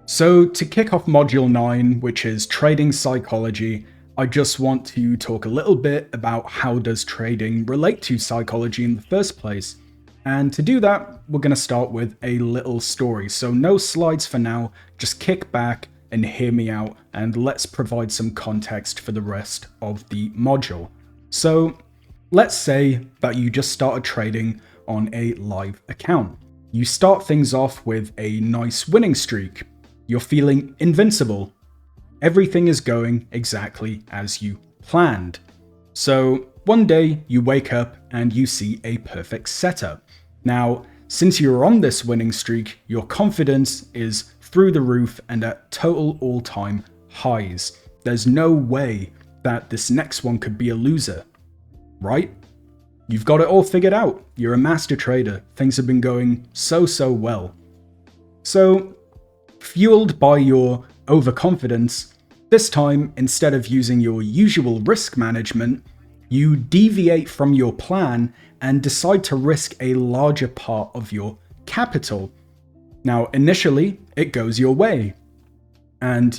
So to kick off Module 9, which is Trading Psychology, I just want to talk a little bit about how does trading relate to psychology in the first place. And to do that, we're going to start with a little story. So no slides for now, just kick back and hear me out, and let's provide some context for the rest of the module. So let's say that you just started trading on a live account. You start things off with a nice winning streak. You're feeling invincible. Everything is going exactly as you planned. So one day you wake up and you see a perfect setup. Now, since you're on this winning streak, your confidence is through the roof and at total all-time highs. There's no way that this next one could be a loser, right? You've got it all figured out. You're a master trader. Things have been going so well. So, fueled by your overconfidence, this time, instead of using your usual risk management, you deviate from your plan and decide to risk a larger part of your capital. Now, initially, it goes your way. And,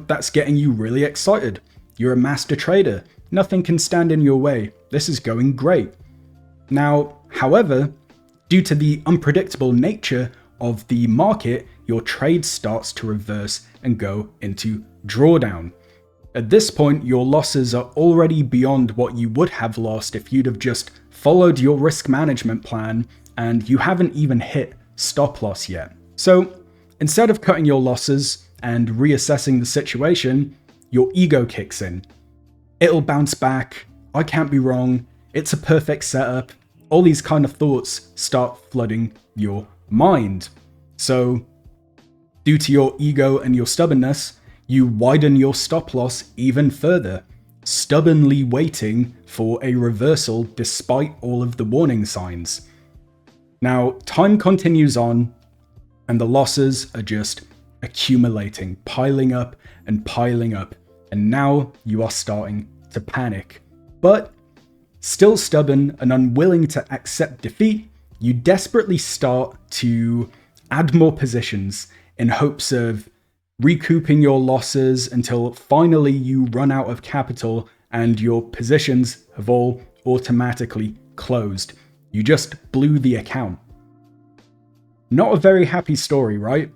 that's getting you really excited. You're a master trader. Nothing can stand in your way. This is going great. Now, however, due to the unpredictable nature of the market, your trade starts to reverse and go into drawdown. At this point, your losses are already beyond what you would have lost if you'd have just followed your risk management plan, and you haven't even hit stop loss yet. So instead of cutting your losses and reassessing the situation, your ego kicks in. It'll bounce back. I can't be wrong. It's a perfect setup. All these kind of thoughts start flooding your mind. So, due to your ego and your stubbornness, you widen your stop loss even further, stubbornly waiting for a reversal despite all of the warning signs. Now, time continues on, and the losses are just accumulating, piling up, and now you are starting to panic. But still stubborn and unwilling to accept defeat, you desperately start to add more positions in hopes of recouping your losses until finally you run out of capital and your positions have all automatically closed. You just blew the account. Not a very happy story, right?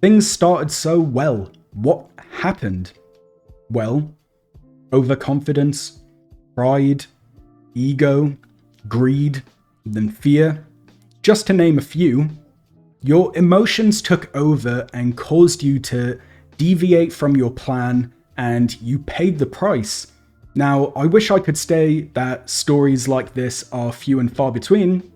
Things started so well. What happened? Well, overconfidence, pride, ego, greed, then fear, just to name a few. Your emotions took over and caused you to deviate from your plan, and you paid the price. Now, I wish I could say that stories like this are few and far between,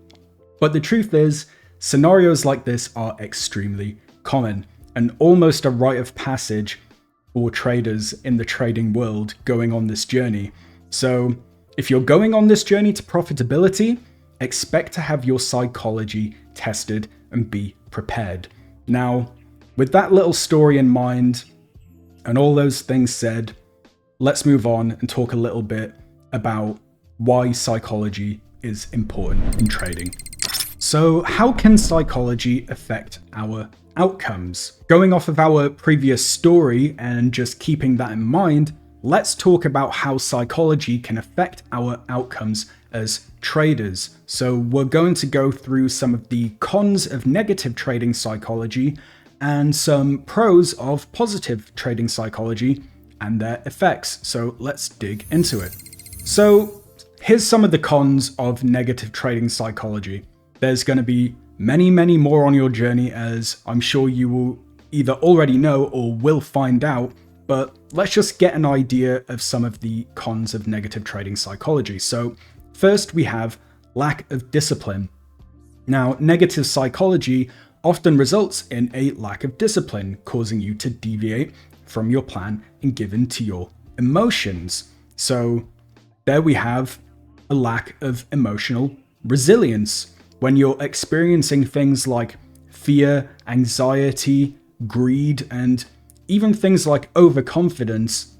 but the truth is, scenarios like this are extremely common and almost a rite of passage for traders in the trading world going on this journey. So, if you're going on this journey to profitability, expect to have your psychology tested and be prepared. Now, with that little story in mind and all those things said, let's move on and talk a little bit about why psychology is important in trading. So, how can psychology affect our outcomes? Going off of our previous story and just keeping that in mind, let's talk about how psychology can affect our outcomes as traders. So we're going to go through some of the cons of negative trading psychology and some pros of positive trading psychology and their effects. So let's dig into it. So here's some of the cons of negative trading psychology. There's going to be many more on your journey, as I'm sure you will either already know or will find out. But let's just get an idea of some of the cons of negative trading psychology. So first, we have lack of discipline. Now, negative psychology often results in a lack of discipline, causing you to deviate from your plan and give in to your emotions. So there we have a lack of emotional resilience. When you're experiencing things like fear, anxiety, greed, and even things like overconfidence,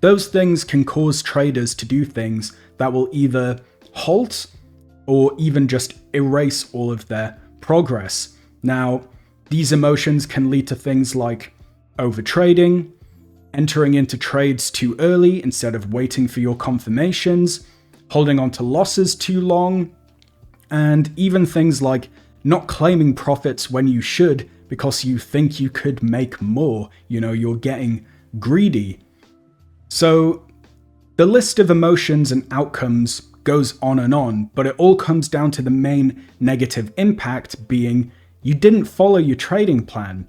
those things can cause traders to do things that will either halt or even just erase all of their progress. Now, These emotions can lead to things like overtrading, entering into trades too early instead of waiting for your confirmations, holding on to losses too long, and even things like not claiming profits when you should because you think you could make more. You're getting greedy. So the list of emotions and outcomes goes on, but it all comes down to the main negative impact being you didn't follow your trading plan.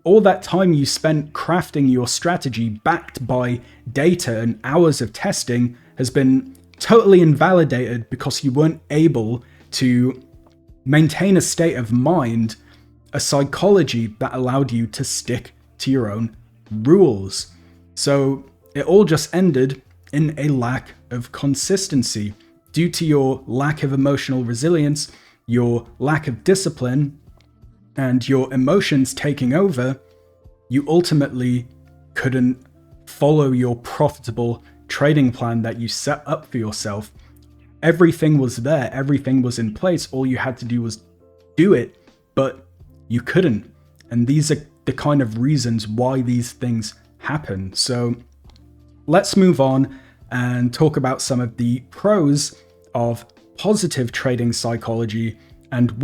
All that time you spent crafting your strategy backed by data and hours of testing has been totally invalidated because you weren't able to maintain a state of mind, a psychology that allowed you to stick to your own rules. So it all just ended in a lack of consistency. Due to your lack of emotional resilience, your lack of discipline, and your emotions taking over, you ultimately couldn't follow your profitable trading plan that you set up for yourself. Everything was there, everything was in place, all you had to do was do it, but you couldn't. And these are the kind of reasons why these things happen. So let's move on and talk about some of the pros of positive trading psychology and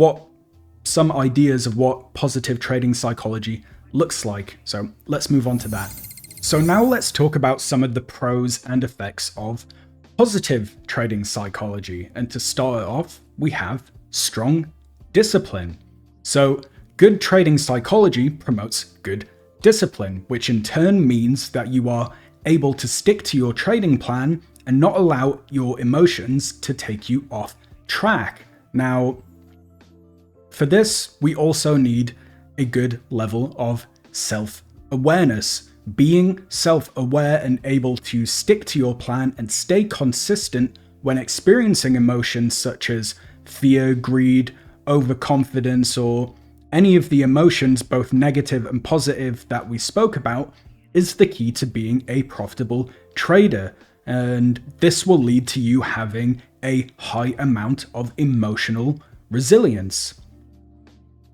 some ideas of what positive trading psychology looks like. So let's move on to that. So now let's talk about some of the pros and effects of positive trading psychology. And to start off, we have strong discipline. So good trading psychology promotes good discipline, which in turn means that you are able to stick to your trading plan and not allow your emotions to take you off track. Now, for this, we also need a good level of self-awareness. Being self-aware and able to stick to your plan and stay consistent when experiencing emotions such as fear, greed, overconfidence, or any of the emotions, both negative and positive, that we spoke about, is the key to being a profitable trader. And this will lead to you having a high amount of emotional resilience.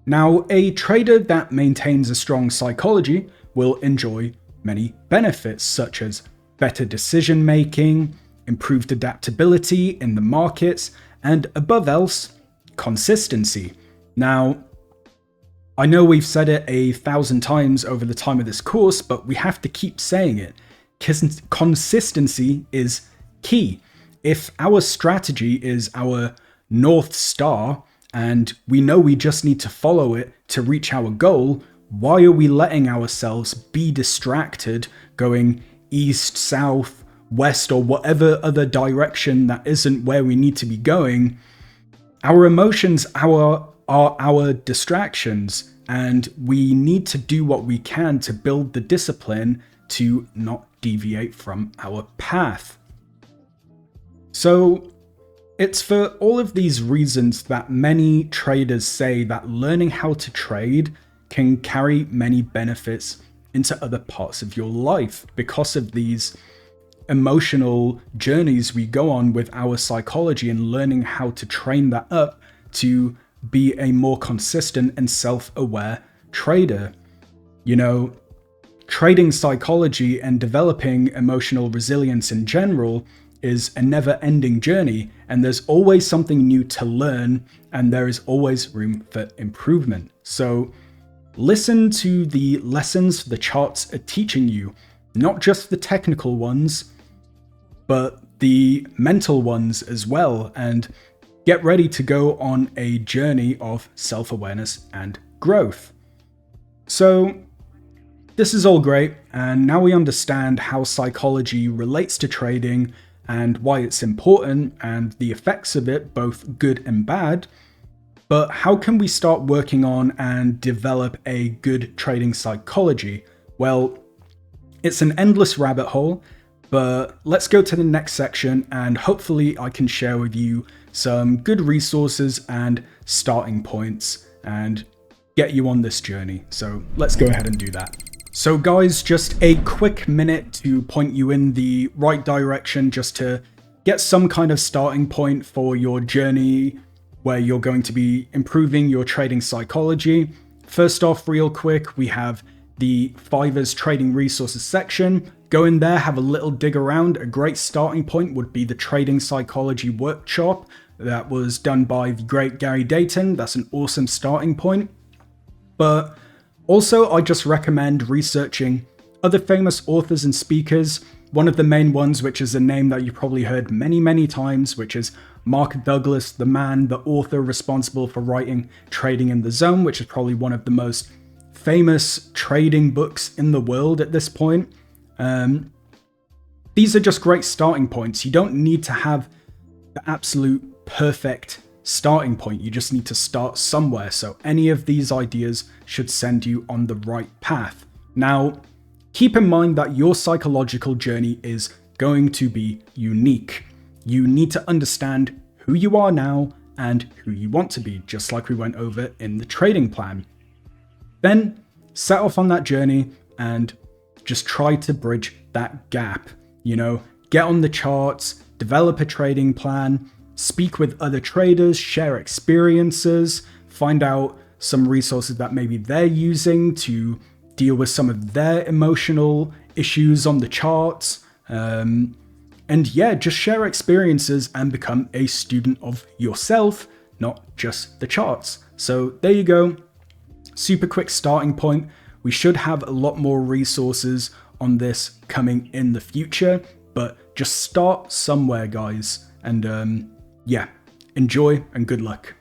Now, a trader that maintains a strong psychology will enjoy many benefits, such as better decision making, improved adaptability in the markets, and above else, consistency. Now, I know we've said it 1,000 times over the time of this course, but we have to keep saying it. Consistency is key. If our strategy is our North Star, and we know we just need to follow it to reach our goal, why are we letting ourselves be distracted going east, south, west, or whatever other direction that isn't where we need to be going? Our emotions are our distractions, and we need to do what we can to build the discipline to not deviate from our path. So it's for all of these reasons that many traders say that learning how to trade can carry many benefits into other parts of your life because of these emotional journeys we go on with our psychology and learning how to train that up to be a more consistent and self-aware trader. Trading psychology and developing emotional resilience in general is a never-ending journey, and there's always something new to learn, and there is always room for improvement. So listen to the lessons the charts are teaching you, not just the technical ones, but the mental ones as well, and get ready to go on a journey of self-awareness and growth. So this is all great, and now we understand how psychology relates to trading and why it's important and the effects of it, both good and bad. But how can we start working on and develop a good trading psychology? Well, it's an endless rabbit hole, but let's go to the next section, and hopefully I can share with you some good resources and starting points and get you on this journey. So let's go ahead and do that. So guys, just a quick minute to point you in the right direction, just to get some kind of starting point for your journey where you're going to be improving your trading psychology. first off, real quick, we have the Fiverr's trading resources section. Go in there, have a little dig around. A great starting point would be the trading psychology workshop that was done by the great Gary Dayton. That's an awesome starting point. But also, I just recommend researching other famous authors and speakers. One of the main ones, which is a name that you probably heard many times, which is Mark Douglas, the author responsible for writing Trading in the Zone, which is probably one of the most famous trading books in the world at this point. These are just great starting points. You don't need to have the absolute perfect starting point. You just need to start somewhere. So any of these ideas should send you on the right path. Now, keep in mind that your psychological journey is going to be unique. You need to understand who you are now and who you want to be, just like we went over in the trading plan. Then set off on that journey and just try to bridge that gap. Get on the charts, develop a trading plan, speak with other traders, share experiences, find out some resources that maybe they're using to deal with some of their emotional issues on the charts. And yeah, just share experiences and become a student of yourself, not just the charts. So there you go. Super quick starting point. We should have a lot more resources on this coming in the future, but just start somewhere, guys. And yeah, enjoy and good luck.